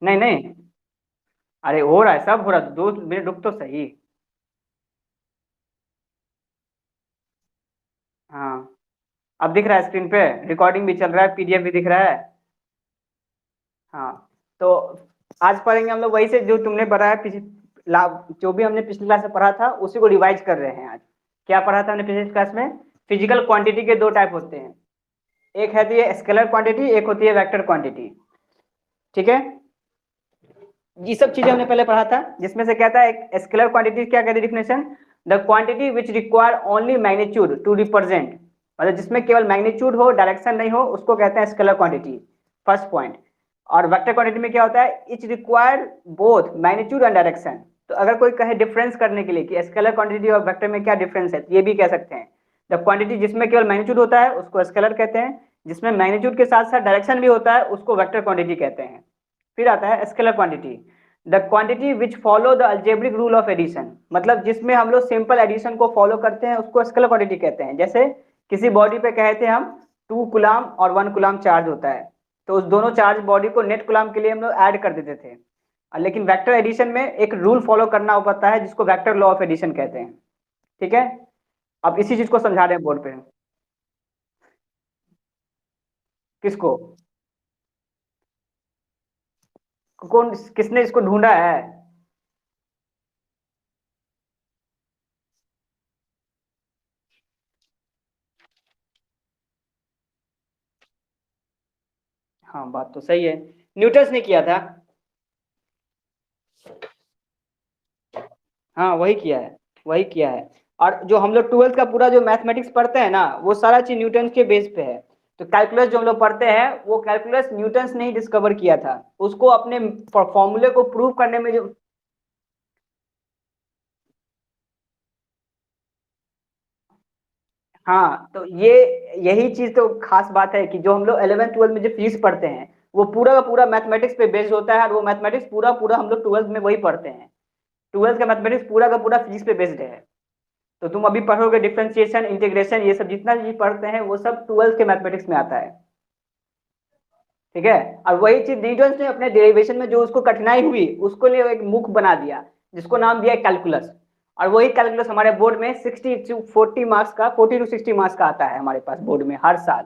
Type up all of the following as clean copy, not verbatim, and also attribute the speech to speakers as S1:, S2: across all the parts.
S1: नहीं नहीं, अरे हो रहा है, सब हो रहा है, 2 मिनट रुक तो सही। हाँ, अब दिख रहा है स्क्रीन पे, रिकॉर्डिंग भी चल रहा है, पीडीएफ भी दिख रहा है। हाँ, तो आज पढ़ेंगे हम लोग वही से जो तुमने बताया जो भी हमने पिछली क्लास में पढ़ा था उसी को रिवाइज कर रहे हैं आज। क्या पढ़ा था हमने पिछली क्लास में? फिजिकल क्वांटिटी के दो टाइप होते हैं, एक है ये स्केलर क्वांटिटी, एक होती है वेक्टर क्वांटिटी। ठीक है, ये सब चीजें हमने पहले पढ़ा था, जिसमें से क्या था, एक स्केलर क्वांटिटी क्या कहती है definition? The quantity which require only magnitude to represent, मतलब जिसमें केवल मैग्नीट्यूड हो, डायरेक्शन नहीं हो, उसको कहते हैं स्केलर क्वांटिटी। First point. और वेक्टर क्वांटिटी में क्या होता है? Etch require both magnitude and direction. तो अगर कोई कहे डिफरेंस करने के लिए कि स्केलर क्वांटिटी और वेक्टर में क्या डिफरेंस है, तो ये भी कह सकते हैं द क्वांटिटी जिसमें केवल मैग्नीट्यूड होता है उसको स्केलर कहते हैं, जिसमें मैग्नीट्यूड के साथ साथ डायरेक्शन भी होता है उसको वेक्टर क्वांटिटी कहते हैं। फिर आता है scalar quantity, the quantity which follow the algebraic rule of addition, मतलब जिसमें हम लोग सिंपल एडिशन को फॉलो करते हैं उसको स्केलर क्वांटिटी कहते हैं। जैसे किसी बॉडी पे कहे थे हम 2 कूलाम और 1 कूलाम चार्ज होता है, तो उस दोनों चार्ज बॉडी को नेट कूलाम के लिए हम लोग ऐड कर देते थे। लेकिन वेक्टर एडिशन में एक रूल फॉलो करना पड़ता है जिसको वेक्टर लॉ ऑफ एडिशन कहते हैं। ठीक है, अब इसी चीज को समझा रहे हैं बोर्ड पे। किसको? कौन, किसने इसको ढूंढा है? हाँ, बात तो सही है, न्यूटन ने किया था। हाँ, वही किया है, वही किया है। और जो हम लोग ट्वेल्थ का पूरा जो मैथमेटिक्स पढ़ते हैं ना, वो सारा चीज न्यूटन के बेस पे है। तो कैलकुलस जो हम लोग पढ़ते हैं वो कैलकुलस न्यूटन ने ही डिस्कवर किया था, उसको अपने फॉर्मूले को प्रूव करने में जो। हाँ, तो ये यही चीज तो खास बात है कि जो हम लोग 11th 12th में जो फिजिक्स पढ़ते हैं वो पूरा का पूरा मैथमेटिक्स पे बेस्ड होता है, और वो मैथमेटिक्स पूरा पूरा हम लोग 12th में वही पढ़ते हैं। 12th का मैथमेटिक्स पूरा का पूरा फिजिक्स पे बेस्ड है। तो तुम अभी पढ़ोगे डिफरेंशिएशन, इंटीग्रेशन, ये सब जितना चीज पढ़ते हैं वो सब 12th के मैथमेटिक्स में आता है। ठीक है, और वही चीज न्यूटन ने अपने डेरिवेशन में जो उसको कठिनाई हुई उसको लिए एक मुख बना दिया, जिसको नाम दिया कैलकुलस। और वही कैलकुलस हमारे बोर्ड में 60 to 40 मार्क्स का, 40 to 60 मार्क्स का आता है हमारे पास बोर्ड में हर साल।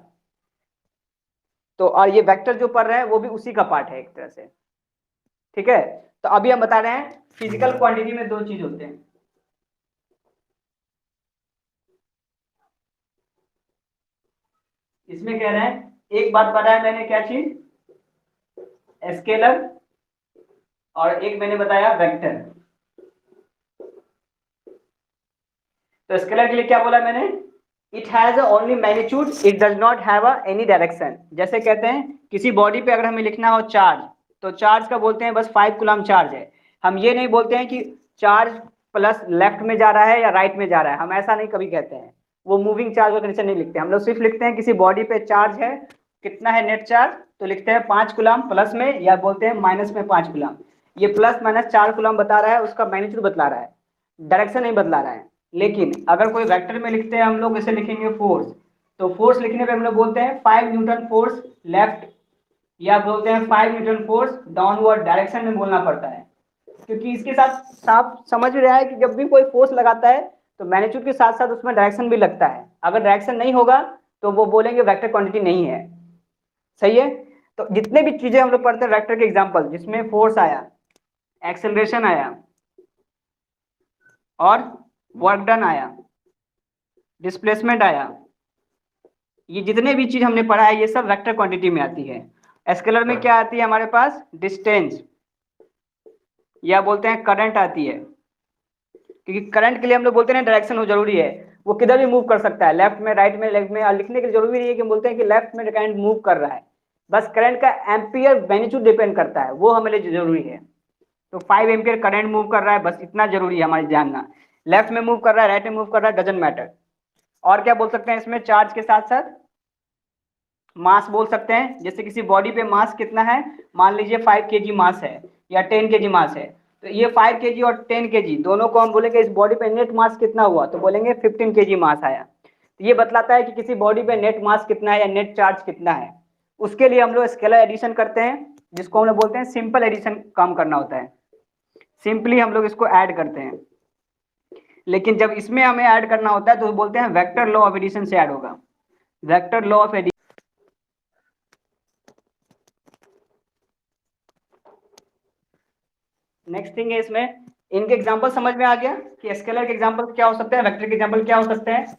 S1: तो और ये वेक्टर जो पढ़ रहे हैं वो भी उसी का पार्ट है एक तरह से। ठीक है, तो अभी हम बता रहे हैं फिजिकल क्वांटिटी में दो चीज होते हैं। इसमें कह रहे हैं, एक बात बताया मैंने, क्या चीज? स्केलर, और एक मैंने बताया वेक्टर। तो स्केलर के लिए क्या बोला मैंने? It has only magnitude, it does not have any direction. जैसे कहते हैं किसी बॉडी पे अगर हमें लिखना हो चार्ज, तो चार्ज का बोलते हैं बस 5 कूलम चार्ज है। हम ये नहीं बोलते हैं कि चार्ज प्लस लेफ्ट में जा रहा है या राइट में जा रहा है, हम ऐसा नहीं कभी कहते हैं। वो मूविंग चार्ज और कंडीशन नहीं लिखते, हम लोग सिर्फ लिखते हैं किसी बॉडी पे चार्ज है, कितना है नेट चार्ज, तो लिखते हैं 5 कूलम प्लस में, या बोलते हैं माइनस में 5 कूलम। ये प्लस माइनस 4 कूलम बता रहा है, उसका मैग्नीट्यूड बतला रहा है, डायरेक्शन नहीं बदला रहा है। लेकिन अगर कोई वेक्टर में लिखते हैं हम लोग, ऐसे लिखेंगे फोर्स, तो फोर्स लिखने पे हम लोग बोलते हैं 5 न्यूटन फोर्स लेफ्ट, या बोलते हैं 5 न्यूटन फोर्स डाउनवर्ड डायरेक्शन में बोलना पड़ता है। क्योंकि इसके साथ साफ समझ रहा है कि जब भी कोई फोर्स लगाता है तो मैग्नीट्यूड के साथ साथ उसमें डायरेक्शन भी लगता है, अगर डायरेक्शन नहीं होगा तो वो बोलेंगे वेक्टर क्वांटिटी नहीं है। सही है, तो जितने भी चीजें हम लोग पढ़ते हैं वेक्टर के एग्जाम्पल, जिसमें फोर्स आया, एक्सेलरेशन आया, और वर्क डन आया, डिस्प्लेसमेंट आया, ये जितने भी चीज हमने पढ़ा है ये सब वेक्टर क्वांटिटी में आती है। स्केलर में क्या आती है हमारे पास? डिस्टेंस, या बोलते हैं करंट आती है, क्योंकि करंट के लिए हम लोग बोलते हैं डायरेक्शन हो जरूरी है, वो किधर भी मूव कर सकता है, लेफ्ट में, राइट में, लेफ्ट में। और लिखने की जरूरी नहीं है कि हम बोलते हैं कि लेफ्ट में करंट मूव कर रहा है, बस करंट का एम्पियर मैग्नीट्यूड डिपेंड करता है, वो हमारे लिए जरूरी है। तो 5 एम्पियर करंट मूव कर रहा है, बस इतना जरूरी है हमारे जानना। लेफ्ट में मूव कर रहा है, राइट में मूव कर रहा है, डजंट मैटर। और क्या बोल सकते हैं इसमें? चार्ज के साथ साथ मास बोल सकते हैं। जैसे किसी बॉडी पे मास कितना है, मान लीजिए 5 kg मास है या 10 kg मास है, तो ये 5 kg और 10 kg दोनों को हम बोलेंगे इस बॉडी पे नेट मास कितना हुआ, तो बोलेंगे 15 kg मास आया। तो ये बतलाता है कि किसी बॉडी पे नेट मास कितना है या नेट चार्ज कितना है। उसके लिए हम लोग स्केलर एडिशन करते हैं, जिसको हम लोग बोलते हैं सिंपल एडिशन काम करना होता है, सिंपली हम लोग इसको ऐड करते हैं। लेकिन जब इसमें हमें ऐड करना होता है तो बोलते हैं वेक्टर लॉ ऑफ एडिशन से ऐड होगा, vector law of addition. Next thing है इसमें, इनके एग्जांपल समझ में आ गया कि स्केलर के एग्जांपल क्या हो सकते हैं, वेक्टर के एग्जांपल क्या हो सकते हैं।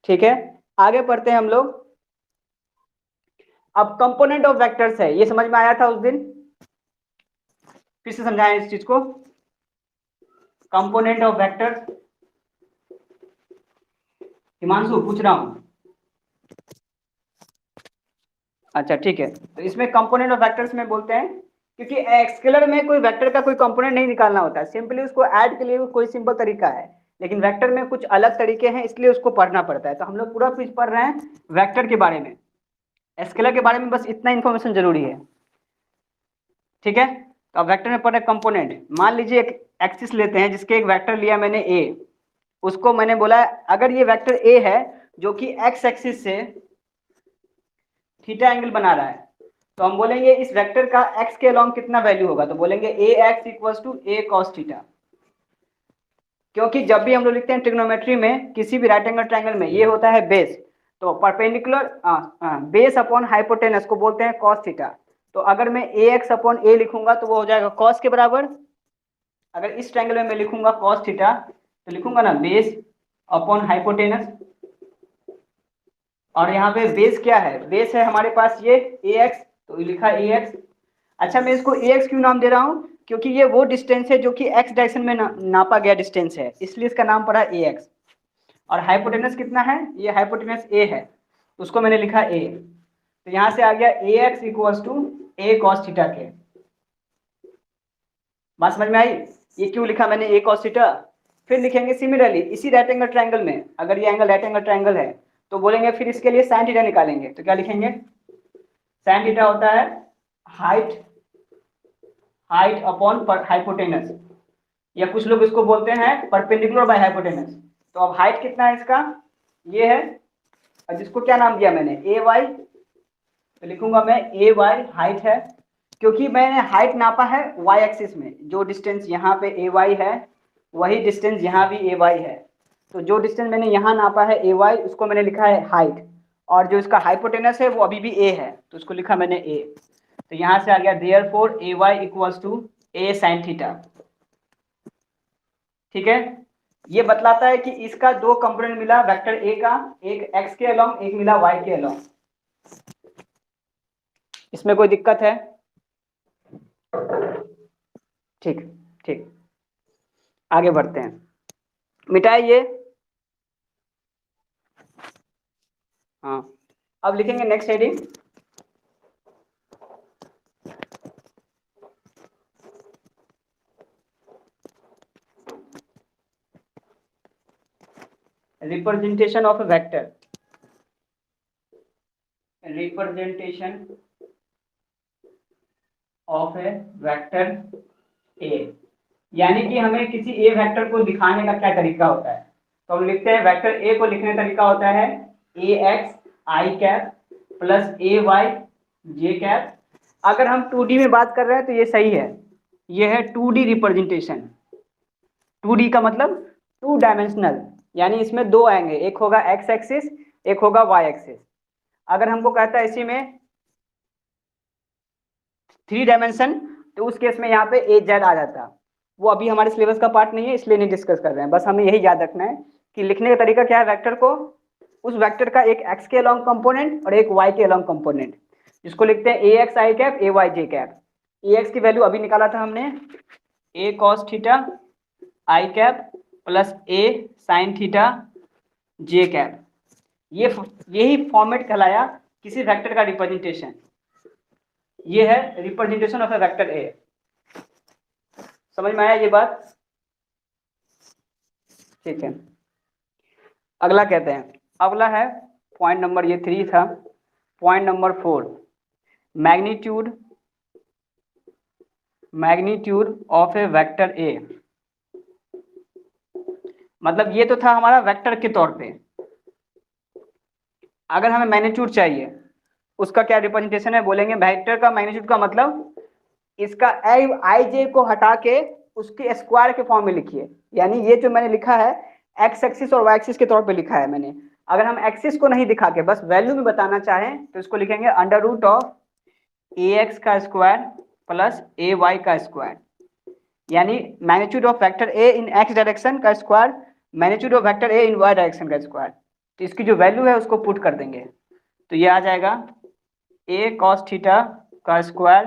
S1: ठीक है, आगे पढ़ते हैं हम लोग। अब कंपोनेंट ऑफ वेक्टर्स है, ये समझ में आया था उस दिन, फिर से समझाएं इस चीज को। कंपोनेंट ऑफ वेक्टर्स, हिमांशु पूछ रहा हूं। अच्छा ठीक है, तो इसमें कंपोनेंट ऑफ वेक्टर्स में बोलते हैं, क्योंकि स्केलर में कोई वेक्टर का कोई कंपोनेंट नहीं निकालना होता है, सिंपली उसको ऐड के लिए कोई सिंपल तरीका है, लेकिन वेक्टर में कुछ अलग तरीके हैं, इसलिए उसको पढ़ना पड़ता है। तो हम लोग पूरा कुछ पढ़ रहे हैं वेक्टर के बारे में, स्केलर के बारे में बस इतना इंफॉर्मेशन जरूरी है। ठीक है, तो अब वेक्टर में पढ़ रहे कंपोनेंट। मान लीजिए एक एक्सिस लेते हैं जिसके एक वेक्टर लिया मैंने ए, उसको मैंने बोला अगर ये वेक्टर ए है जो कि एक्स एक्सिस से थीटा एंगल बना रहा है, तो हम बोलेंगे इस वेक्टर का x के अलॉन्ग कितना वैल्यू होगा, तो बोलेंगे A X equal to A cos theta. क्योंकि जब भी हम लोग लिखते हैं ट्रिग्नोमेट्री में किसी भी राइट एंगल ट्रायंगल में ये होता है बेस, तो परपेंडिकुलर बेस अपॉन हाइपोटेनस को बोलते हैं कॉस थीटा। तो अगर मैं ए एक्स अपॉन ए लिखूंगा तो वो हो जाएगा कॉस के बराबर। अगर इस ट्रायंगल में मैं लिखूंगा कॉस थीटा तो लिखूंगा ना बेस अपॉन हाइपोटेनस, और यहाँ पे बेस क्या है, बेस है हमारे पास ये ए एक्स, तो लिखा ए एक्स। अच्छा मैं इसको ए एक्स क्यों नाम दे रहा हूँ, क्योंकि ये वो डिस्टेंस है जो कि एक्स डायरेक्शन में नापा गया डिस्टेंस है, इसलिए इसका नाम पड़ा ए एक्स। और हाइपोटेनस कितना है, ये हाइपोटेनस ए है, उसको मैंने लिखा ए। तो यहाँ से आ गया A X equal to A cos theta के। बात समझ में आई, ये क्यों लिखा मैंने ए कॉस थीटा। फिर लिखेंगे सिमिलरली इसी राइट एंगल ट्रायंगल में, अगर ये एंगल राइट एंगल ट्रायंगल है तो बोलेंगे फिर इसके लिए साइन थीटा निकालेंगे, तो क्या लिखेंगे, साइन थीटा होता है हाइट, हाइट अपॉन हाइपोटेनस, या कुछ लोग इसको बोलते हैं परपेंडिकुलर बाय हाइपोटेनस। तो अब हाइट कितना है इसका, ये है, और जिसको क्या नाम दिया मैंने ए वाई, तो लिखूंगा मैं ए वाई हाइट है, क्योंकि मैंने हाइट नापा है वाई एक्सिस में, जो डिस्टेंस यहाँ पे ए वाई है वही डिस्टेंस यहाँ भी ए वाई है, तो जो डिस्टेंस मैंने यहाँ नापा है ए वाई उसको मैंने लिखा है हाइट, और जो इसका हाइपोटेनस है वो अभी भी ए है, तो उसको लिखा मैंने ए। तो यहाँ से आ गया therefore A Y equals to A sine theta. ठीक है, ये बतलाता है कि इसका दो कंपोनेंट मिला वेक्टर ए का, एक एक्स के अलॉन्ग एक मिला वाई के अलॉन्ग। इसमें कोई दिक्कत है, ठीक ठीक, आगे बढ़ते हैं, मिटाए ये। हाँ, अब लिखेंगे next heading, representation of a vector, representation of a vector ए, यानी कि हमें किसी ए वेक्टर को दिखाने का क्या तरीका होता है, तो हम लिखते हैं वेक्टर ए को लिखने का तरीका होता है ए X I cap plus A Y J cap. अगर हम 2D में बात कर रहे हैं तो ये सही है, ये है 2D रिप्रेजेंटेशन। 2D का मतलब 2 डायमेंशनल, यानी इसमें दो आएंगे, एक होगा एक्स एक्सिस एक होगा वाई एक्सिस। अगर हमको कहता है इसी में 3 डायमेंशन, तो उस केस में यहाँ पे ए जेड आ जाता, वो अभी हमारे सिलेबस का पार्ट नहीं है इसलिए नहीं डिस्कस कर रहे हैं, बस हमें यही याद रखना है कि लिखने का तरीका क्या है वेक्टर को, उस वेक्टर का एक एक्स के अलॉन्ग कंपोनेंट और एक वाई के अलॉन्ग कंपोनेंट, जिसको लिखते हैं A X I cap A Y J cap. A X की वैल्यू अभी निकाला था हमने A cos theta I cap plus A sine theta J cap, ये यही फॉर्मेट कहलाया किसी वेक्टर का रिप्रेजेंटेशन, ये है रिप्रेजेंटेशन ऑफ ए वेक्टर ए। समझ में आया ये बात, ठीक है। अगला कहते हैं, अगला है पॉइंट नंबर, ये 3 था, point number 4, magnitude, magnitude of a vector ए। मतलब ये तो था हमारा वेक्टर के तौर पे, अगर हमें मैग्नीट्यूड चाहिए उसका क्या रिप्रेजेंटेशन है, बोलेंगे वेक्टर का मैग्नीट्यूड का मतलब इसका आई जे को हटा के उसके स्क्वायर के फॉर्म में लिखिए। यानी ये जो मैंने लिखा है एक्स एक्सिस और वाई एक्सिस के तौर पे लिखा है मैंने। अगर हम एक्सिस को नहीं दिखा के बस वैल्यू में बताना चाहें तो इसको लिखेंगे under root of A X का स्क्वायर प्लस ए वाई का स्क्वायर, यानी magnitude of vector A in X direction का square magnitude of vector A in Y direction का स्क्वायर। तो इसकी जो वैल्यू है उसको पुट कर देंगे, तो ये आ जाएगा ए कॉस थीटा का square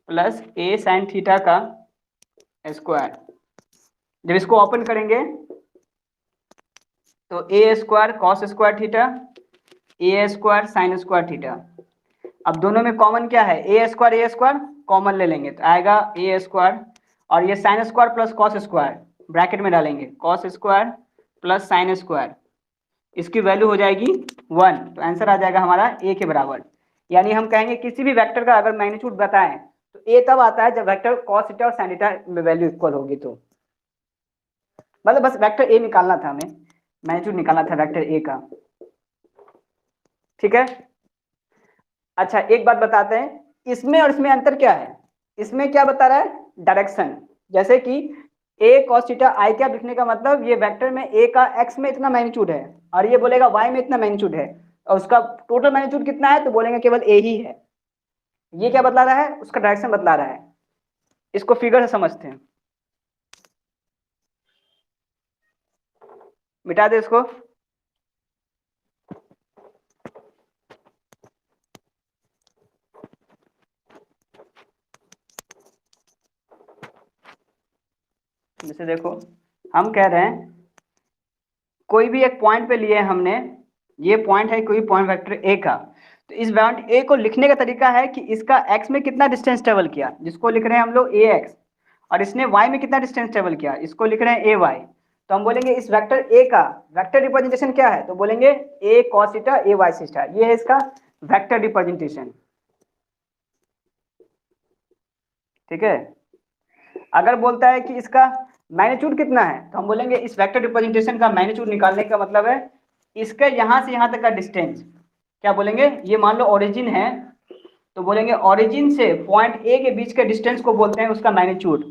S1: plus A sine theta का स्क्वायर। जब इसको ओपन करेंगे तो ए स्क्वायर कॉस स्क्वायर थीटा ए स्क्वायर साइन स्क्वायर थीटा। अब दोनों में कॉमन क्या है, ए स्क्वायर कॉमन ले लेंगे तो आएगा ए स्क्वायर, और ये sine square plus cos square bracket में डालेंगे cos square plus sine square, इसकी वैल्यू हो जाएगी 1, तो आंसर आ जाएगा हमारा ए के बराबर। यानी हम कहेंगे किसी भी वेक्टर का अगर मैग्नीट्यूड बताएं तो ए तब आता है जब वेक्टर कॉस थीटा और साइन थीटा में वैल्यू इक्वल होगी। तो मतलब बस वेक्टर ए निकालना था, हमें मैग्नीट्यूड निकालना था वेक्टर ए का, ठीक है। अच्छा एक बात बताते हैं, इसमें और इसमें अंतर क्या है। इसमें क्या बता रहा है, डायरेक्शन, जैसे कि ए कॉस थीटा आई कैप लिखने का मतलब ये वेक्टर में ए का एक्स में इतना मैग्नीट्यूड है और ये बोलेगा वाई में इतना मैग्नीट्यूड है, और उसका टोटल मैग्नीट्यूड कितना है तो बोलेंगे केवल ए ही है। ये क्या बतला रहा है, उसका डायरेक्शन बतला रहा है। इसको फिगर से समझते हैं, मिटा दे इसको। जैसे देखो हम कह रहे हैं कोई भी एक पॉइंट पे लिए हमने, ये पॉइंट है कोई पॉइंट वेक्टर ए का, तो इस पॉइंट ए को लिखने का तरीका है कि इसका एक्स में कितना डिस्टेंस ट्रेवल किया, जिसको लिख रहे हैं हम लोग ए एक्स, और इसने वाई में कितना डिस्टेंस ट्रेवल किया, इसको लिख रहे हैं ए वाई। तो हम बोलेंगे इस वेक्टर ए का वेक्टर रिप्रेजेंटेशन क्या है, तो बोलेंगे ए कॉस थीटा ए वाई थीटा, ये है इसका वेक्टर रिप्रेजेंटेशन, ठीक है। अगर बोलता है कि इसका मैग्नीट्यूड कितना है तो हम बोलेंगे इस वेक्टर रिप्रेजेंटेशन का मैग्नीट्यूड निकालने का मतलब है इसके यहां से यहां तक का डिस्टेंस, क्या बोलेंगे, ये मान लो ओरिजिन है तो बोलेंगे ओरिजिन से पॉइंट ए के बीच के डिस्टेंस को बोलते हैं उसका मैग्नीट्यूड।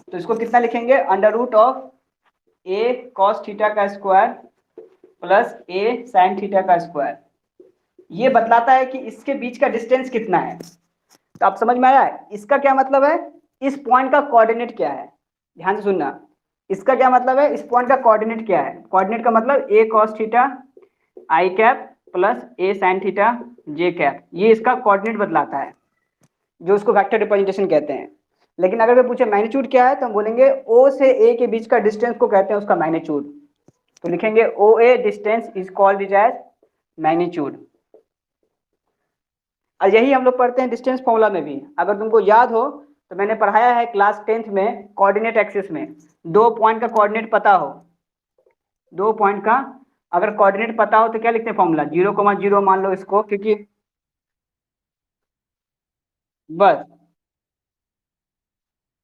S1: तो इसको कितना लिखेंगे, under root of A cos theta का square plus A sine theta का स्क्वायर। ये बतलाता है कि इसके बीच का डिस्टेंस कितना है। तो आप समझ में आया है इसका क्या मतलब है, इस पॉइंट का कोऑर्डिनेट क्या है, ध्यान से सुनना। इसका क्या मतलब है, इस पॉइंट का कोऑर्डिनेट क्या है, कोऑर्डिनेट का मतलब ए cos theta I cap plus A sine theta J cap, ये इसका कोऑर्डिनेट बतलाता है जो उसको वेक्टर रिप्रेजेंटेशन कहते हैं। लेकिन अगर वे पूछे मैग्नीट्यूड क्या है तो हम बोलेंगे ओ से ए के बीच का डिस्टेंस को कहते हैं उसका मैग्नीट्यूड। तो लिखेंगे O A distance is called as magnitude. और यही हम लोग पढ़ते हैं डिस्टेंस फॉर्मूला में भी, अगर तुमको याद हो तो मैंने पढ़ाया है क्लास 10th में कोऑर्डिनेट एक्सिस में, दो पॉइंट का कोऑर्डिनेट पता हो, दो पॉइंट का अगर कोऑर्डिनेट पता हो तो क्या लिखते हैं फॉर्मूला 0,0 मान लो इसको, क्योंकि बस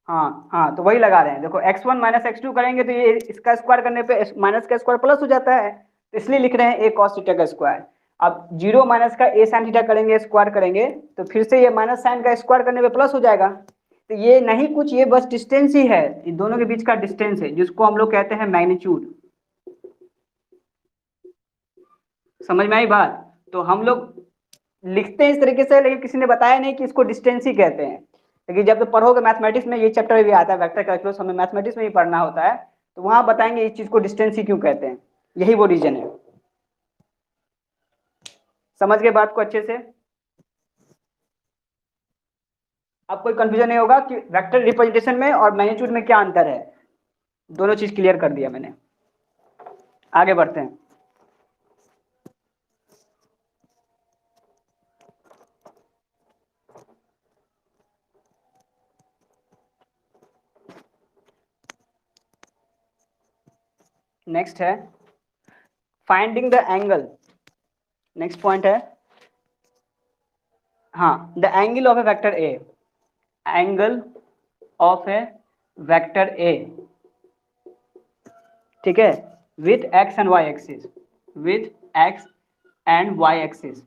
S1: हाँ हाँ तो वही लगा रहे हैं। देखो x1 माइनस x2 करेंगे तो ये इसका स्क्वायर करने पे माइनस का स्क्वायर प्लस हो जाता है, तो इसलिए लिख रहे हैं ए कॉस थीटा का स्क्वायर। अब 0 माइनस का ए साइन थीटा करेंगे स्क्वायर करेंगे तो फिर से ये माइनस साइन का स्क्वायर करने पे प्लस हो जाएगा। तो ये नहीं कुछ, ये बस डिस्टेंस ही है, इन दोनों के बीच का डिस्टेंस है जिसको हम लोग कहते हैं मैग्नीट्यूड। समझ में आई बात। तो हम लोग लिखते हैं इस तरीके से, लेकिन किसी ने बताया नहीं कि इसको डिस्टेंस ही कहते हैं। लेकिन जब तो पढ़ोगे मैथमेटिक्स में, ये चैप्टर भी आता है वेक्टर कैलकुलस, हमें मैथमेटिक्स में ही पढ़ना होता है, तो वहां बताएंगे इस चीज को डिस्टेंस ही क्यों कहते हैं, यही वो रीजन है। समझ गए बात को अच्छे से। अब कोई कंफ्यूजन नहीं होगा कि वेक्टर रिप्रेजेंटेशन में और मैग्नीट्यूड में क्या अंतर है, दोनों चीज क्लियर कर दिया मैंने। आगे बढ़ते हैं। नेक्स्ट है finding the angle, next point है हाँ the angle of a vector A, angle of a vector A, ठीक है, with X and Y axis, with X and Y axis.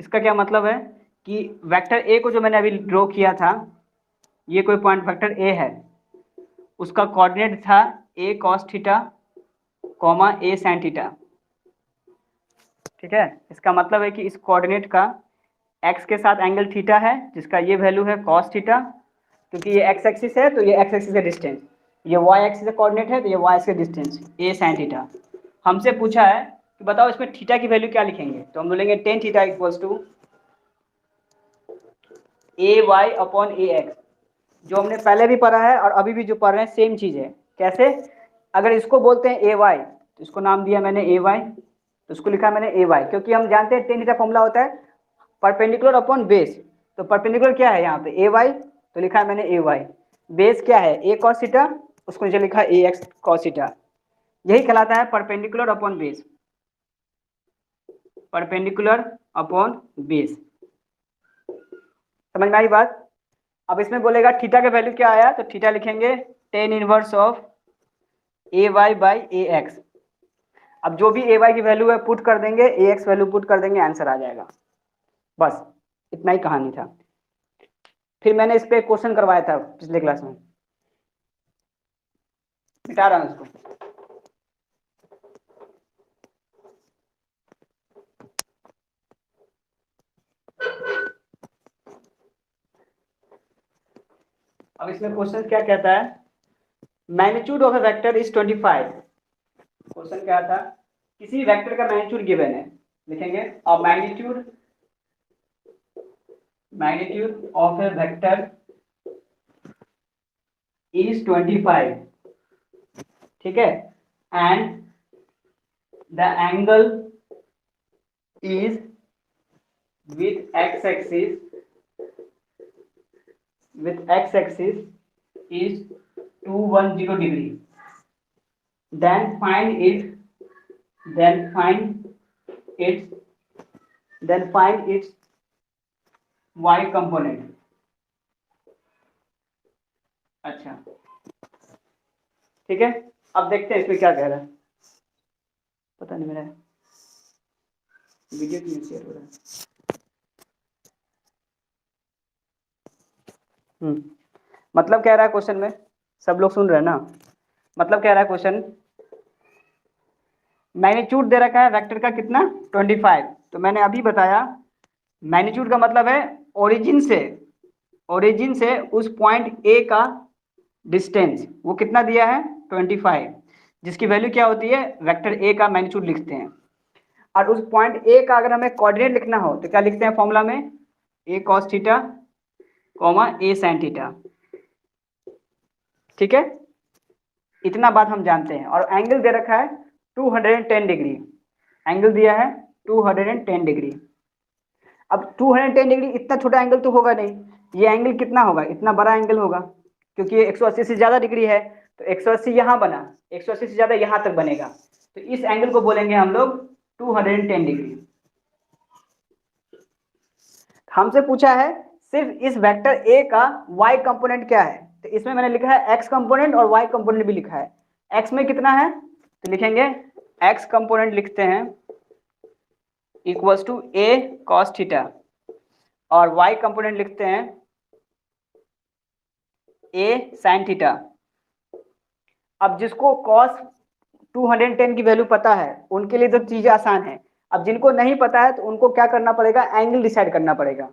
S1: इसका क्या मतलब है कि वेक्टर ए को जो मैंने अभी ड्रॉ किया था, ये कोई पॉइंट वेक्टर ए है, उसका कोऑर्डिनेट था ए कॉस थीटा कॉमा ए साइन थीटा। ठीक है, इसका मतलब है कि इस कोऑर्डिनेट का एक्स के साथ एंगल थीटा है, जिसका ये वैल्यू है कॉस थीटा, क्योंकि ये एक्स एक्सिस है तो ये एक्स एक्सिस का डिस्टेंस, ये वाई एक्सिस का कोऑर्डिनेट है तो ये वाई एक्सिस का डिस्टेंस ए साइन थीटा। हमसे पूछा है कि बताओ इसमें थीटा की वैल्यू क्या लिखेंगे, तो हम बोलेंगे tan theta equals to A Y upon A X. जो हमने पहले भी पढ़ा है और अभी भी जो पढ़ रहे हैं सेम चीज़ है। कैसे? अगर इसको बोलते हैं ए वाई तो इसको नाम दिया मैंने ए वाई, तो उसको लिखा मैंने ए वाई, क्योंकि हम जानते हैं टेन थीटा फॉर्मूला होता है परपेंडिकुलर अपॉन बेस। तो परपेंडिकुलर क्या है यहाँ पे ए वाई, तो लिखा है मैंने ए वाई। बेस क्या है ए कॉस थीटा, उसको नीचे लिखा ए एक्स कॉस थीटा। यही कहलाता है perpendicular upon base, perpendicular upon base. समझ में आई बात? अब इसमें बोलेगा थीटा का वैल्यू क्या आया, तो थीटा लिखेंगे tan inverse of A Y by A X. अब जो भी ए वाई की वैल्यू है पुट कर देंगे, ए एक्स वैल्यू पुट कर देंगे, आंसर आ जाएगा। बस इतना ही कहानी था। फिर मैंने इस पे क्वेश्चन करवाया था पिछले क्लास में, मिटा रहा हूँ इसको। अब इसमें क्वेश्चन क्या कहता है, magnitude of a vector is 25। Question क्या था, किसी वेक्टर का मैग्नीट्यूड गिवन है, लिखेंगे और magnitude of a vector is 25, ठीक है, and the angle is with x axis is 210 degree, then find its y component। अच्छा ठीक है, अब देखते हैं इसमें क्या कह रहा है। पता नहीं मेरा वीडियो क्यों शेयर हो रहा है। मतलब कह रहा है क्वेश्चन में, सब लोग सुन रहे हैं ना? मतलब कह रहा है क्वेश्चन, मैग्नीट्यूड दे रखा है वेक्टर का कितना 25। तो मैंने अभी बताया मैग्नीट्यूड का मतलब है ओरिजिन से उस पॉइंट ए का डिस्टेंस, वो कितना दिया है 25, जिसकी वैल्यू क्या होती है वेक्टर ए का मैग्नीट्यूड लिखते हैं। और उस पॉइंट ए का अगर हमें कोऑर्डिनेट लिखना हो तो क्या लिखते हैं फॉर्मूला में, ए कॉस थीटा कॉमा ए साइन थीटा। ठीक है, इतना बात हम जानते हैं। और एंगल दे रखा है 210 डिग्री, एंगल दिया है 210 डिग्री। अब 210 डिग्री इतना छोटा एंगल तो होगा नहीं, ये एंगल कितना होगा, इतना बड़ा एंगल होगा, क्योंकि ये 180 से ज़्यादा डिग्री है, तो 180 यहाँ बना, 180 से ज़्यादा यहाँ तक बनेगा, तो इस एंगल को बोलेंगे हम लोग 210 डिग्री। हमसे पूछा है सिर्फ इस वेक्टर ए का y कंपोनेंट क्या है, तो इसमें मैंने लिखा है x कंपोनेंट और y कंपोनेंट भी लिखा है। x में कितना है तो लिखेंगे x कंपोनेंट लिखते हैं equals to a cos theta, और y कंपोनेंट लिखते हैं a sin थीटा। अब जिसको cos 210 की वैल्यू पता है उनके लिए तो चीज़ें आसान है। अब जिनको नहीं पता है तो उनको क्या करना पड़ेगा, एंगल डिसाइड करना पड़ेगा।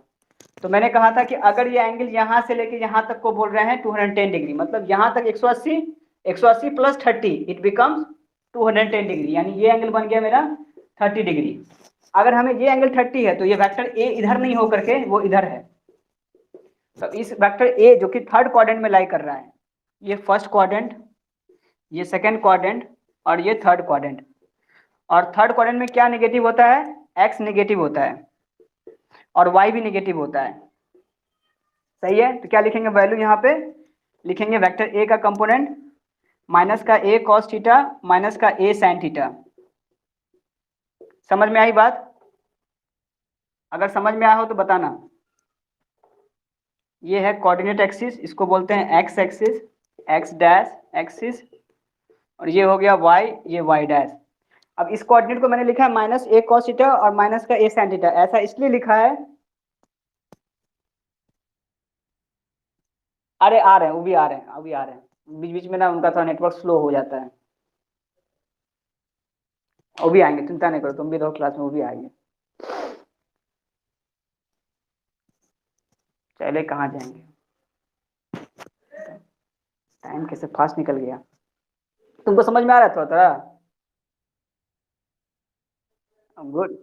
S1: तो मैंने कहा था कि अगर ये एंगल यहाँ से लेके यहाँ तक को बोल रहे हैं 210 डिग्री, मतलब यहाँ तक 180 प्लस 30 इट बिकम्स 210 डिग्री, यानी ये एंगल बन गया मेरा 30 डिग्री। अगर हमें ये एंगल 30 है तो ये वेक्टर ए इधर नहीं हो करके वो इधर है, तो इस वेक्टर ए जो कि थर्ड क्वाड्रेंट में लाई कर रहा है, ये फर्स्ट क्वाड्रेंट, ये सेकेंड क्वाड्रेंट और ये थर्ड क्वाड्रेंट। और थर्ड क्वाड्रेंट में क्या नेगेटिव होता है, एक्स नेगेटिव होता है और वाई भी नेगेटिव होता है। सही है, तो क्या लिखेंगे वैल्यू यहाँ पे, लिखेंगे वेक्टर ए का कंपोनेंट माइनस का ए कॉस थीटा माइनस का ए साइन थीटा। समझ में आई बात? अगर समझ में आया हो तो बताना। ये है कोऑर्डिनेट एक्सिस, इसको बोलते हैं x axis, x dash axis, और ये हो गया वाई, ये वाई डैश। अब इस कोऑर्डिनेट को मैंने लिखा है माइनस ए कॉस थीटा और माइनस का ए साइन थीटा, ऐसा इसलिए लिखा है। अरे आ रहे हैं, वो भी आ रहे हैं, अभी आ रहे हैं, बीच बीच में ना उनका थोड़ा नेटवर्क स्लो हो जाता है। वो भी आएंगे, चिंता नहीं करो, तुम भी रहो क्लास में, वो भी आएंगे। चले कहाँ जाएंगे, टाइम कैसे फास्ट निकल गया। तुमको समझ में आ रहा है थोड़ा थोड़ा? गुड।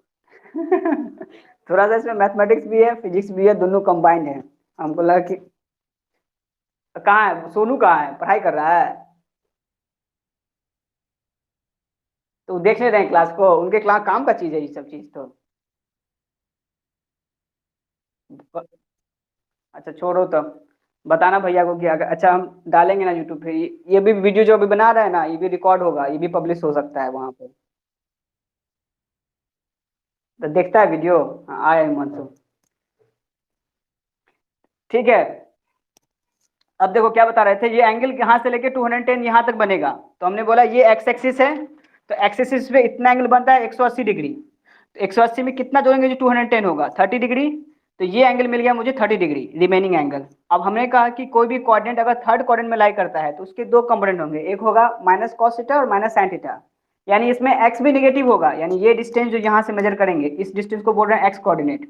S1: थोड़ा सा इसमें मैथमेटिक्स भी है, फिजिक्स भी है, दोनों कंबाइंड है। हमको लगा कि कहाँ है सोनू, कहाँ है, पढ़ाई कर रहा है? तो देख नहीं रहे हैं क्लास को, उनके क्लास काम का चीज है ये सब चीज तो। अच्छा छोड़ो तब, बताना भैया को कि अगर अच्छा हम डालेंगे ना यूट्यूब पे, ये भी वीडियो जो अभी बना रहे हैं ना, ये भी रिकॉर्ड होगा, ये भी पब्लिश हो सकता है वहां पे। तो देखता है वीडियो? हाँ, आए मन तो। ठीक है। अब देखो क्या बता रहे थे, ये एंगल यहाँ से लेके 210 यहाँ तक बनेगा। तो हमने बोला ये एक्स एक्सिस है, तो एक्स एक्सिस पे इतना एंगल बनता है 180 डिग्री। तो 180 में कितना जोड़ेंगे जो 210 होगा, 30 डिग्री। तो ये एंगल मिल गया मुझे 30 डिग्री, रिमेनिंग एंगल। अब हमने कहा कि कोई भी कोऑर्डिनेट अगर थर्ड कोऑर्डिनेट में लाई करता है तो उसके दो कंपोनेंट होंगे, एक होगा माइनस कॉस थीटा और माइनस साइन थीटा। यानी इसमें एक्स भी निगेटिव होगा, यानी ये डिस्टेंस जो यहाँ से मेजर करेंगे इस डिस्टेंस को बोल रहे हैं एक्स कोऑर्डिनेट।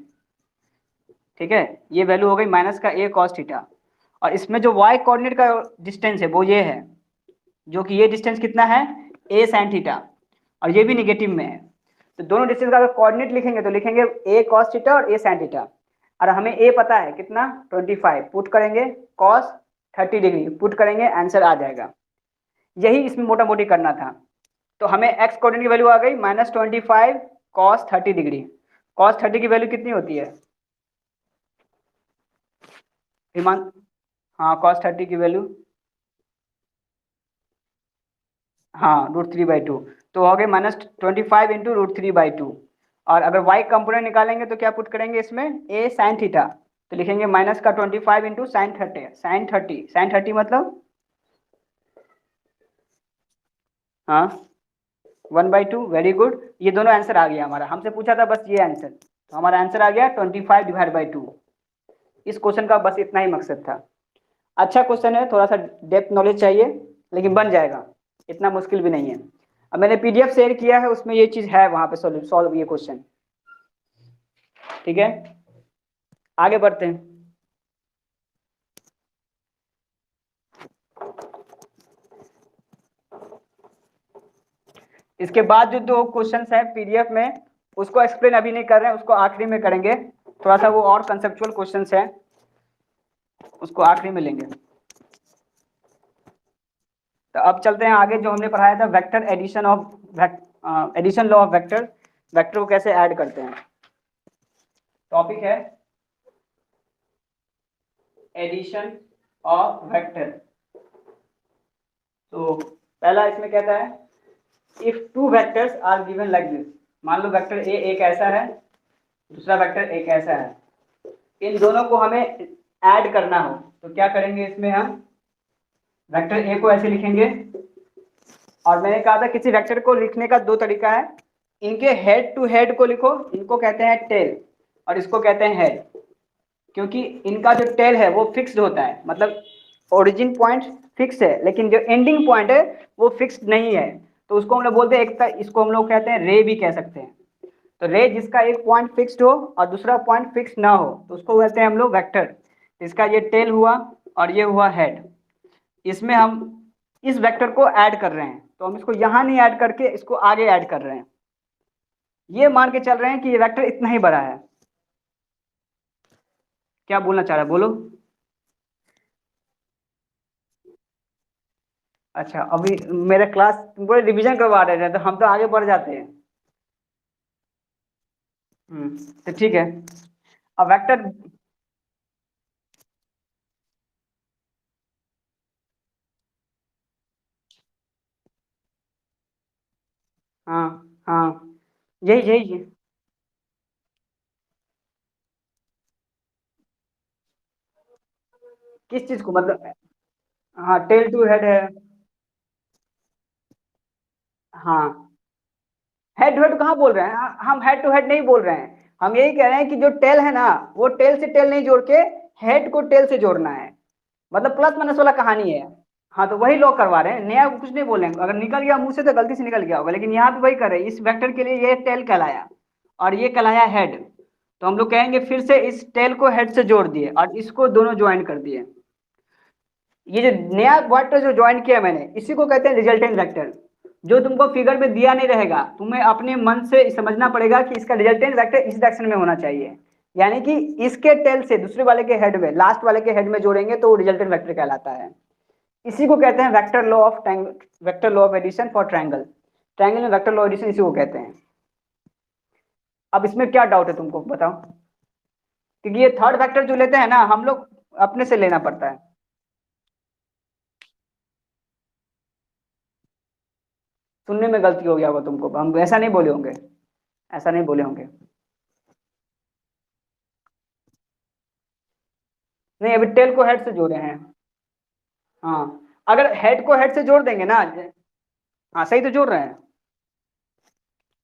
S1: ठीक है, ये वैल्यू हो गई माइनस का ए कॉस थीटा। और इसमें जो वाई कोऑर्डिनेट का डिस्टेंस है वो ये है, जो कि ये डिस्टेंस कितना है, ए साइन थीटा। और ये भी निगेटिव में है। तो दोनों डिस्टेंस का अगर कोऑर्डिनेट लिखेंगे तो लिखेंगे ए कॉस थीटा और ए साइन थीटा। और हमें ए पता है कितना, 25, पुट करेंगे कॉस 30 डिग्री, पुट करेंगे आंसर आ जाएगा। यही इसमें मोटा मोटी करना था। तो हमें एक्स कोऑर्डिनेट की वैल्यू आ गई -25 कॉस 30 डिग्री। कॉस 30 की वैल्यू कितनी होती है ईमान? हाँ कॉस 30 की वैल्यू, हाँ √3/2। तो हो गए -25 इंटू √3/2। और अगर y कंपोनेंट निकालेंगे तो क्या पुट करेंगे इसमें, a साइन थीटा। तो लिखेंगे माइनस का 25 इंटू साइन थर्टी मतलब, हाँ 1/2। वेरी गुड, ये दोनों आंसर आ गया हमारा, हमसे पूछा था बस ये आंसर, तो हमारा आंसर आ गया 25/2। इस क्वेश्चन का बस इतना ही मकसद था। अच्छा क्वेश्चन है, थोड़ा सा डेप्थ नॉलेज चाहिए, लेकिन बन जाएगा, इतना मुश्किल भी नहीं है। अब मैंने पीडीएफ शेयर किया है, उसमें ये चीज़ है वहाँ पे सॉल्व ये क्वेश्चन। ठीक है, आगे बढ़ते हैं। इसके बाद जो दो क्वेश्चंस हैं पीडीएफ में, उसको एक्सप्लेन अभी नहीं कर रहे हैं, उसको आखिरी में करेंगे। थोड़ा सा वो और कंसेप्चुअल क्वेश्चंस हैं, उसको आखिरी में लेंगे। तो अब चलते हैं आगे, जो हमने पढ़ाया था vector addition of addition law of vector, vector को कैसे ऐड करते हैं। टॉपिक है एडिशन ऑफ वेक्टर। तो पहला इसमें कहता है if two vectors are given like this. मान लो वेक्टर ए एक ऐसा है, दूसरा वेक्टर एक ऐसा है, इन दोनों को हमें ऐड करना हो तो क्या करेंगे, इसमें हम वेक्टर ए को ऐसे लिखेंगे। और मैंने कहा था किसी वेक्टर को लिखने का दो तरीका है, इनके हेड टू हेड को लिखो, इनको कहते हैं टेल, और इसको कहते हैं हेड। क्योंकि इनका जो टेल है वो फिक्स्ड होता है, मतलब ओरिजिन पॉइंट फिक्स है, लेकिन जो एंडिंग पॉइंट है वो फिक्स्ड नहीं है। तो उसको हम लोग बोलते हैं इसको हम लोग कहते हैं रे भी कह सकते हैं। तो रे जिसका एक पॉइंट फिक्स्ड हो और दूसरा पॉइंट फिक्स ना हो तो उसको कहते हैं हम लोग वेक्टर। इसका ये टेल हुआ और ये हुआ हेड। इसमें हम इस वेक्टर को ऐड कर रहे हैं, तो हम इसको यहाँ नहीं ऐड करके इसको आगे ऐड कर रहे हैं। ये मान के चल रहे हैं कि ये वेक्टर इतना ही बड़ा है। क्या बोलना चाह रहा है बोलो? अच्छा अभी मेरा क्लास पूरे रिवीजन करवा रहे थे, तो हम तो आगे बढ़ जाते हैं। तो ठीक है। अब वेक्टर, हाँ हाँ, यही यही किस चीज को मतलब, हाँ टेल टू हेड है, हाँ हेड टू हेड कहाँ बोल रहे हैं, हम हेड टू हेड नहीं बोल रहे हैं, हम यही कह रहे हैं कि जो टेल है ना, वो टेल से टेल नहीं जोड़ के हेड को टेल से जोड़ना है, मतलब प्लस माइनस वाला कहानी है। हाँ तो वही लोग करवा रहे हैं, नया कुछ नहीं बोल रहे हैं, अगर निकल गया मुंह से तो गलती से निकल गया होगा, लेकिन यहाँ पे वही कर रहे हैं, इस वेक्टर के लिए ये टेल कहलाया और ये कहलाया हेड, तो हम लोग कहेंगे फिर से इस टेल को हेड से जोड़ दिए और इसको दोनों ज्वाइन कर दिए। ये जो नया वेक्टर जो ज्वाइन किया मैंने, इसी को कहते हैं रिजल्टेंट वेक्टर। जो तुमको फिगर में दिया नहीं रहेगा, तुम्हें अपने मन से समझना पड़ेगा कि इसका रिजल्टेंट वेक्टर इस डायरेक्शन में होना चाहिए, यानी कि इसके टेल से दूसरे वाले के हेड में, लास्ट वाले के हेड में जोड़ेंगे तो वो रिजल्टेंट वेक्टर कहलाता है। इसी को कहते हैं vector law of addition for triangle. Triangle में वेक्टर लॉ एडिशन इसी को कहते हैं। अब इसमें क्या डाउट है तुमको बताओ, क्योंकि ये थर्ड वेक्टर जो लेते हैं ना हम लोग, अपने से लेना पड़ता है। सुनने में गलती हो गया होगा तुमको, हम ऐसा नहीं बोले होंगे, ऐसा नहीं बोले होंगे। नहीं, अभी टेल को हेड से जोड़े हैं। हाँ, अगर हेड को हेड से जोड़ देंगे ना, हाँ सही तो जोड़ रहे हैं।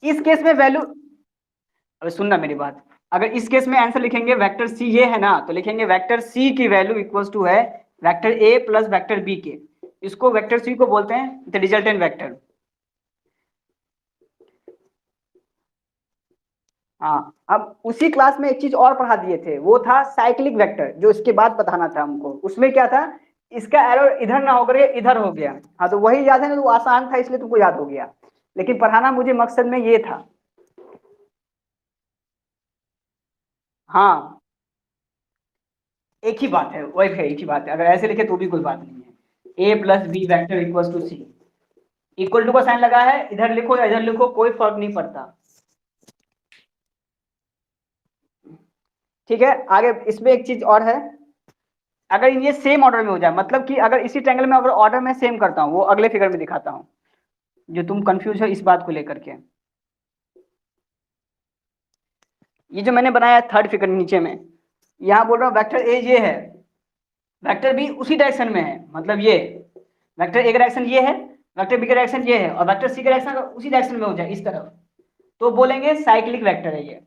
S1: इस केस में वैल्यू, अबे सुनना मेरी बात, अगर इस केस में आंसर लिखेंगे वेक्टर सी ये है ना, तो लिखेंगे वेक्टर सी की वैल्यू इक्वल्स टू है vector A plus vector B के। इसको वेक्टर सी को बोलते हैं द रिजल्टेंट वेक्टर। हाँ, अब उसी क्लास में एक चीज और पढ़ा दिए थे, वो था साइक्लिक वेक्टर, जो इसके बाद बताना था हमको। उसमें क्या था, इसका एरो इधर ना होकर के इधर हो गया। हाँ तो वही याद है ना, तो वो आसान था इसलिए तुमको याद हो गया, लेकिन पढ़ाना मुझे मकसद में ये था। हाँ एक ही बात है, वही है, एक ही बात है, अगर ऐसे लिखे तो भी कोई बात नहीं है। A plus B vector equal to C, equal to का साइन लगा है, इधर लिखो या इधर लिखो कोई फर्क नहीं पड़ता। ठीक है, आगे इसमें एक चीज और है, अगर ये सेम ऑर्डर में हो जाए, मतलब कि अगर इसी ट्रायंगल में अगर ऑर्डर में सेम करता हूँ, वो अगले फिगर में दिखाता हूँ, जो तुम कंफ्यूज हो इस बात को लेकर के। ये जो मैंने बनाया है थर्ड फिगर नीचे में, यहाँ बोल रहा हूँ वेक्टर ए ये है, वेक्टर बी उसी डायरेक्शन में है, मतलब ये वेक्टर ए का डायरेक्शन ये है, वेक्टर बी का डायरेक्शन ये है, और वेक्टर सी का डायरेक्शन उसी डायरेक्शन में हो जाए इस तरफ, तो बोलेंगे साइक्लिक वेक्टर है ये।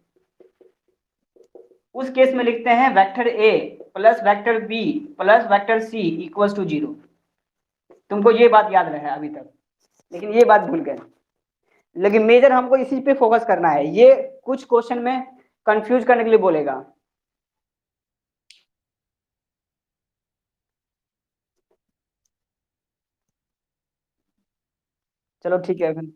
S1: उस केस में लिखते हैं vector A plus vector B plus vector C equals to 0। तुमको ये बात याद रहे अभी तक, लेकिन ये बात भूल गए, लेकिन मेजर हमको इसी पे फोकस करना है, ये कुछ क्वेश्चन में कंफ्यूज करने के लिए बोलेगा। चलो ठीक है फिर।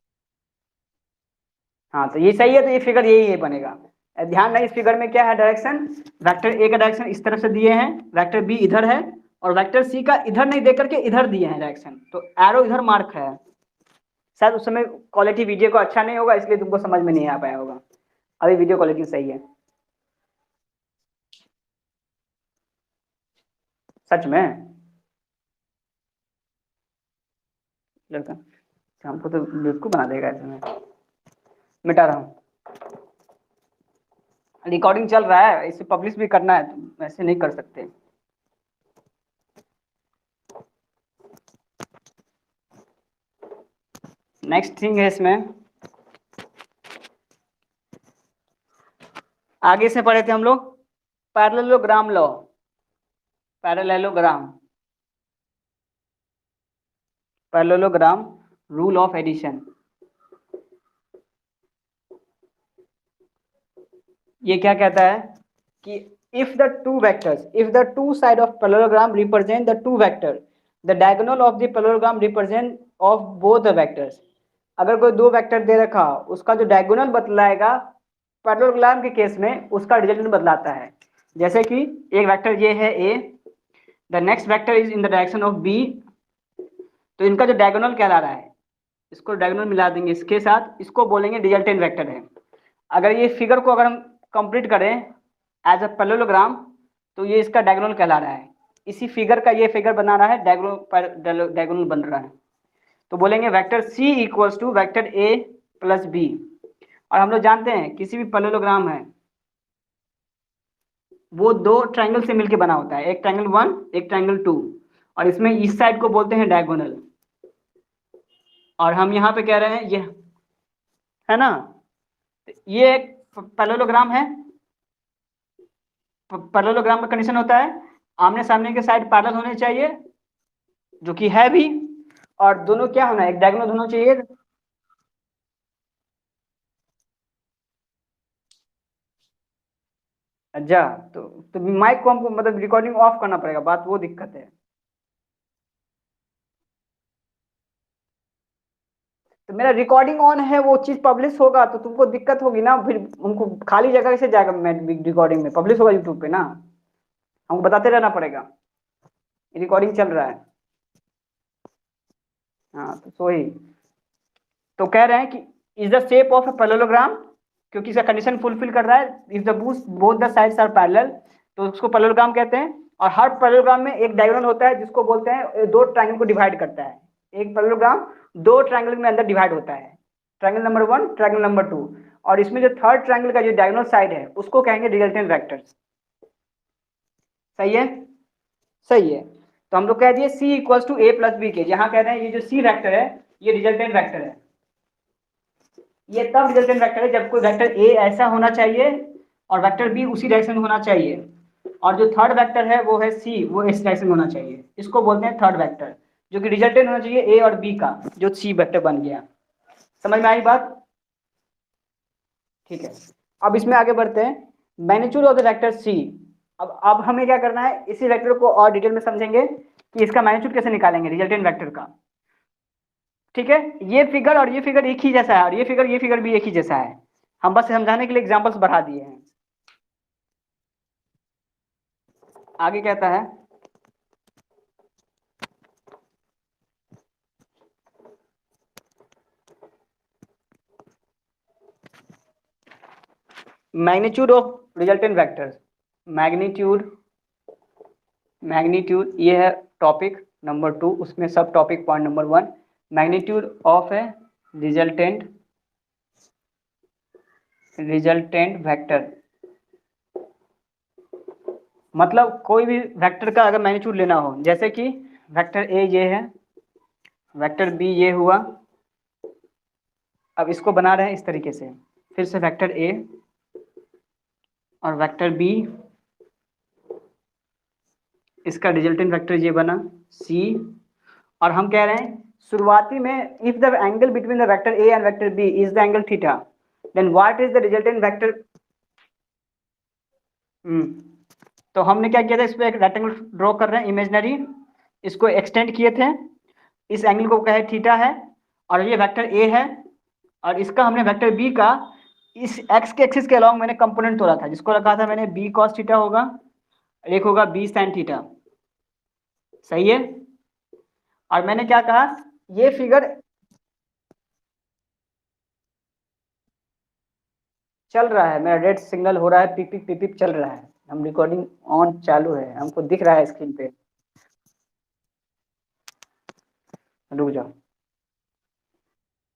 S1: हाँ तो ये सही है, तो ये फिगर यही बनेगा। ध्यान रहे इस फिगर में क्या है डायरेक्शन, वेक्टर ए का डायरेक्शन इस तरफ से दिए हैं, वेक्टर बी इधर है, और वेक्टर सी का इधर नहीं दे करके इधर दिए हैं डायरेक्शन, तो एरो इधर मार्क है। शायद उस समय क्वालिटी वीडियो का अच्छा नहीं होगा, इसलिए तुमको समझ में नहीं आ पाया होगा। अभी वीडियो क्वालिटी सही है, सच में। लड़का हमको तो बिल्कुल बना देगा ऐसे में। मिटा रहा हूँ, रिकॉर्डिंग चल रहा है, इसे पब्लिश भी करना है, तो ऐसे नहीं कर सकते। नेक्स्ट थिंग है इसमें, आगे से पढ़े थे हम लोग parallelogram law, parallelogram, parallelogram rule of addition. ये क्या कहता है कि if the two side of parallelogram represent the two vector, the diagonal of the parallelogram represent of both the vectors। अगर कोई दो वेक्टर दे रखा, उसका जो डायगोनल बतलाएगा पैरेललोग्राम के केस में, उसका रिजल्टेंट बतलाता है। जैसे कि एक वेक्टर ये है a, the next vector is in the direction of b, तो इनका जो डायगोनल कहला रहा है, इसको डायगोनल मिला देंगे इसके साथ, इसको बोलेंगे रिजल्टेंट वेक्टर है। अगर ये फिगर को अगर हम कंप्लीट करें एज अ पैरेललोग्राम, तो ये इसका डायगोनल कहला रहा है। इसी फिगर का ये फिगर बना रहा है, डायगोनल बन रहा है, तो बोलेंगे vector C equals to vector A plus B. और हम लोग जानते हैं किसी भी पैरेललोग्राम है वो दो ट्रायंगल से मिलकर बना होता है, एक ट्रायंगल 1 एक ट्रायंगल 2, और इसमें इस साइड को बोलते हैं डायगोनल। और हम यहाँ पे कह रहे हैं ये, है ना। ये एक पैरेललोग्राम है। पैरेललोग्राम का कंडीशन होता है आमने सामने के साइड पैरेलल होने चाहिए, जो कि है भी, और दोनों क्या होना है, एक डायगोनल होना चाहिए। अच्छा, तो माइक को हमको मतलब रिकॉर्डिंग ऑफ करना पड़ेगा, बात वो दिक्कत है। तो मेरा रिकॉर्डिंग ऑन है, वो चीज पब्लिश होगा तो तुमको दिक्कत होगी ना, फिर हमको खाली जगह से जाएगा, मैं रिकॉर्डिंग में पब्लिश होगा यूट्यूब पे ना, हमको बताते रहना पड़ेगा रिकॉर्डिंग चल रहा है। हाँ तो वही तो कह रहे हैं कि is the shape of a parallelogram, क्योंकि इसका कंडीशन फुलफिल कर रहा है, if the both the sides are parallel, तो उसको पैरेललोग्राम कहते हैं। और हर पैरेललोग्राम में एक डायगोनल होता है जिसको बोलते हैं, दो ट्रायंगल को डिवाइड करता है। एक पैरेललोग्राम दो ट्रायंगल में अंदर डिवाइड होता है, ट्रायंगल नंबर 1, ट्रायंगल नंबर 2, और इसमें जो थर्ड ट्रायंगल का जो डायगोनल साइड है उसको कहेंगे रिजल्टेंट वेक्टर। सही है, सही है। तो हम लोग कह दिए C equals to A plus B के, जहां कह रहे हैं ये जो C वेक्टर है ये रिजल्टेंट वेक्टर है। ये तब रिजल्टेंट वेक्टर है जब कोई वेक्टर A ऐसा होना चाहिए और वेक्टर B उसी डायरेक्शन में होना चाहिए, और जो थर्ड वेक्टर है वो है C, वो इस डायरेक्शन में होना चाहिए, इसको बोलते हैं थर्ड वेक्टर, जो कि रिजल्टेंट होना चाहिए A और B का, जो C वेक्टर बन गया। समझ में आई बात? ठीक है, अब इसमें आगे बढ़ते हैं। Magnitude of the vector C। अब हमें क्या करना है, इसी वेक्टर को और डिटेल में समझेंगे कि इसका मैग्नीट्यूड कैसे निकालेंगे रिजल्टेंट वेक्टर का। ठीक है, ये फिगर और ये फिगर एक ही जैसा है, और ये फिगर भी एक ही जैसा है, हम बस समझाने के लिए एग्जांपल्स बढ़ा दिए हैं। आगे कहता है magnitude of resultant vectors. Magnitude, magnitude ये है टॉपिक नंबर 2, उसमें सब topic point number 1, magnitude of A resultant vector. मतलब कोई भी वेक्टर का अगर मैग्नीट्यूड लेना हो, जैसे कि वेक्टर ए ये है, वेक्टर बी ये हुआ, अब इसको बना रहे हैं इस तरीके से, फिर से वेक्टर ए और वेक्टर बी, इसका रिजल्टेंट वेक्टर ये बना सी, और हम कह रहे हैं शुरुआती में if the angle between the vector A and vector B is the angle theta, then what is the resultant vector. तो हमने क्या किया था, इस पर एक रेक्टेंगल ड्रॉ कर रहे हैं इमेजनरी, इसको एक्सटेंड किए थे, इस एंगल को कहे थीटा है, और ये वेक्टर ए है, और इसका हमने वेक्टर बी का इस एक्स के एक्सिस के अलॉन्ग मैंने कंपोनेंट तोड़ा था, जिसको रखा था मैंने बी कॉस थीटा होगा, एक होगा बी साइन थीटा। सही है, और मैंने क्या कहा, ये फिगर चल रहा है, मेरा रेड सिग्नल हो रहा है, पिप पिप पिप पिप चल रहा है, हम रिकॉर्डिंग ऑन चालू है, हमको दिख रहा है स्क्रीन पे। रुक जाओ।